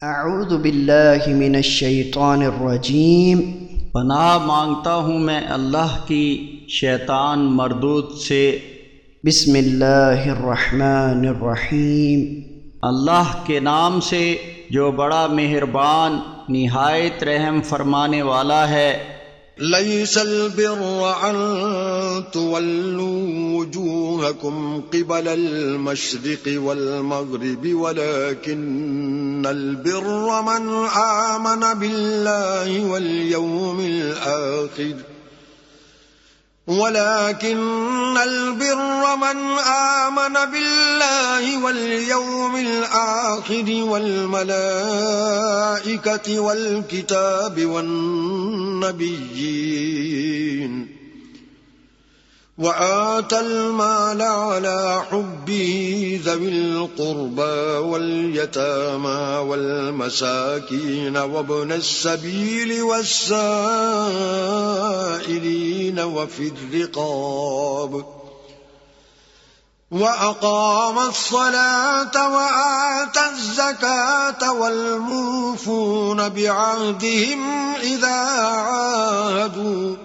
اعوذ باللہ من الشیطان الرجیم۔ پناہ مانگتا ہوں میں اللہ کی شیطان مردود سے۔ بسم اللہ الرحمن الرحیم۔ اللہ کے نام سے جو بڑا مہربان نہایت رحم فرمانے والا ہے۔ ليس البر أن تولوا وجوهكم قبل المشرق والمغرب ولكن البر من آمن بالله واليوم الآخر والملائكة والكتاب والنبيين وآتى المال على حبه ذوي القربى واليتامى والمساكين وابن السبيل والسائلين وفي الرقاب وأقام الصلاة وآتى الزكاة والموفون بعهدهم إذا عاهدوا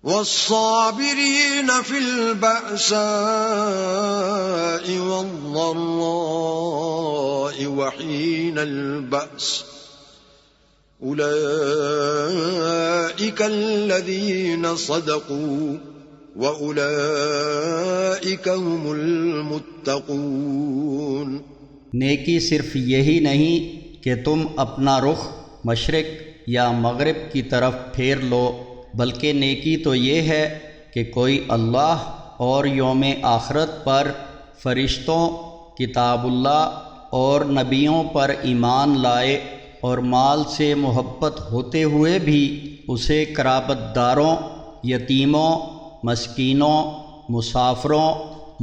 والصابرين في البأساء والضراء وحين البأس أولئك الذين صدقوا وَأُولَئِكَ هُمُ الْمُتَّقُونَ۔ نیکی صرف یہی نہیں کہ تم اپنا رخ مشرق یا مغرب کی طرف پھیر لو، بلکہ نیکی تو یہ ہے کہ کوئی اللہ اور یوم آخرت پر، فرشتوں، کتاب اللہ اور نبیوں پر ایمان لائے، اور مال سے محبت ہوتے ہوئے بھی اسے قرابت داروں، یتیموں، مسکینوں، مسافروں،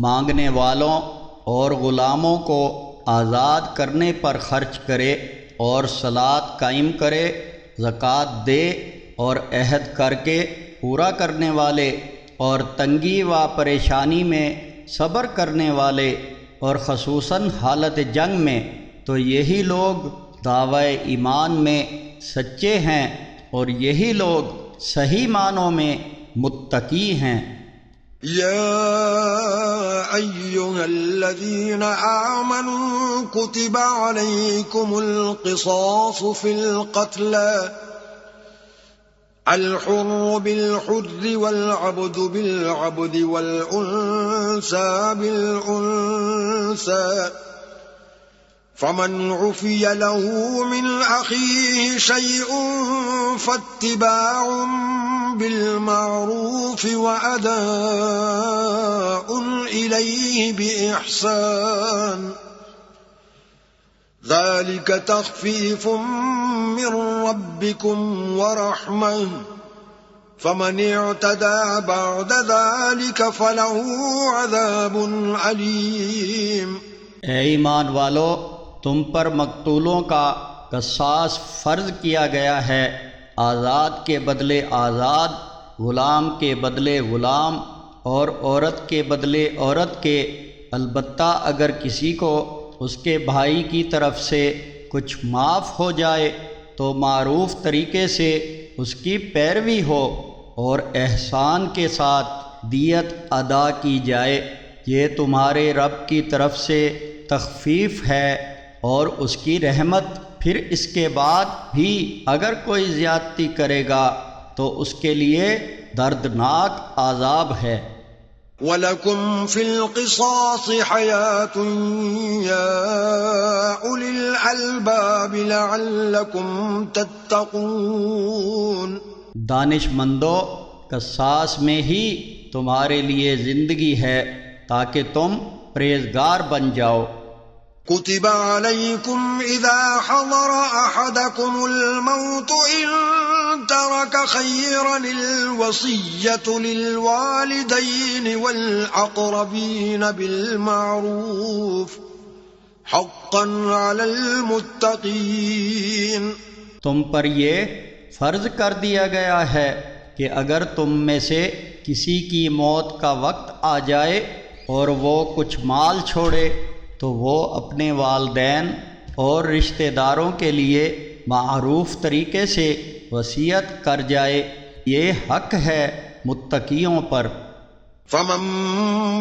مانگنے والوں اور غلاموں کو آزاد کرنے پر خرچ کرے، اور صلاۃ قائم کرے، زکوٰۃ دے، اور عہد کر کے پورا کرنے والے، اور تنگی و پریشانی میں صبر کرنے والے، اور خصوصاً حالت جنگ میں، تو یہی لوگ دعوی ایمان میں سچے ہیں، اور یہی لوگ صحیح معنوں میں متقی ہیں۔ یا ایھا الذین آمنوا کتب علیکم القصاص فی القتلى الحر بالحر والعبد بالعبد والانثى بالانثى فمن عفی له من اخیہ شیء فاتباع بالمعروف وأداء إليه بإحسان ذلك تخفيف من ربكم ورحمة فمن اعتدى بعد ذلك فله عذاب عليم۔ اے ایمان والو، تم پر مقتولوں کا قصاص فرض کیا گیا ہے، آزاد کے بدلے آزاد، غلام کے بدلے غلام، اور عورت کے بدلے عورت کے، البتہ اگر کسی کو اس کے بھائی کی طرف سے کچھ معاف ہو جائے تو معروف طریقے سے اس کی پیروی ہو، اور احسان کے ساتھ دیت ادا کی جائے، یہ تمہارے رب کی طرف سے تخفیف ہے اور اس کی رحمت۔ پھر اس کے بعد بھی اگر کوئی زیادتی کرے گا تو اس کے لیے دردناک عذاب ہے۔ وَلَكُمْ فِي الْقِصَاصِ حَيَاةٌ يَا أُولِي الْأَلْبَابِ لَعَلَّكُمْ تَتَّقُونَ۔ دانش مندو، قصاص میں ہی تمہارے لیے زندگی ہے تاکہ تم پرہیزگار بن جاؤ۔ كتب عليكم إذا حضر أحدكم الموت إن ترك خيرا الوصية للوالدين والأقربين بالمعروف حقا على المتقين۔ تم پر یہ فرض کر دیا گیا ہے کہ اگر تم میں سے کسی کی موت کا وقت آ جائے اور وہ کچھ مال چھوڑے تو وہ اپنے والدین اور رشتہ داروں کے لیے معروف طریقے سے وصیت کر جائے، یہ حق ہے متقیوں پر۔ فمن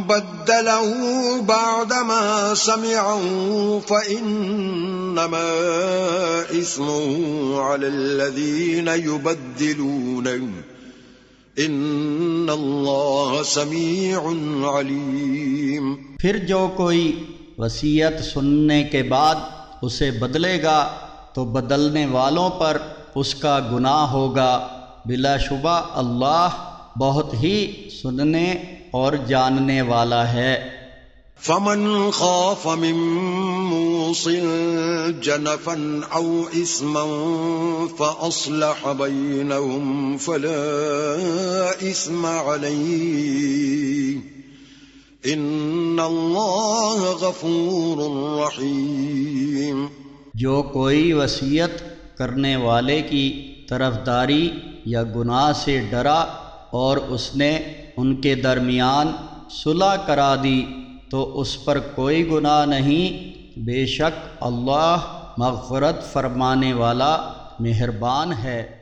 بدله بعدما سمعه فإنما إثمه على الذين يبدلونه إن الله سميع عليم۔ پھر جو کوئی وصیت سننے کے بعد اسے بدلے گا تو بدلنے والوں پر اس کا گناہ ہوگا، بلا شبہ اللہ بہت ہی سننے اور جاننے والا ہے۔ فمن خاف من موص جنفا او اثما فاصلح بينهم فلا اثم عليه ان اللہ غفور رحیم۔ جو کوئی وصیت کرنے والے کی طرفداری یا گناہ سے ڈرا اور اس نے ان کے درمیان صلح کرا دی تو اس پر کوئی گناہ نہیں، بے شک اللہ مغفرت فرمانے والا مہربان ہے۔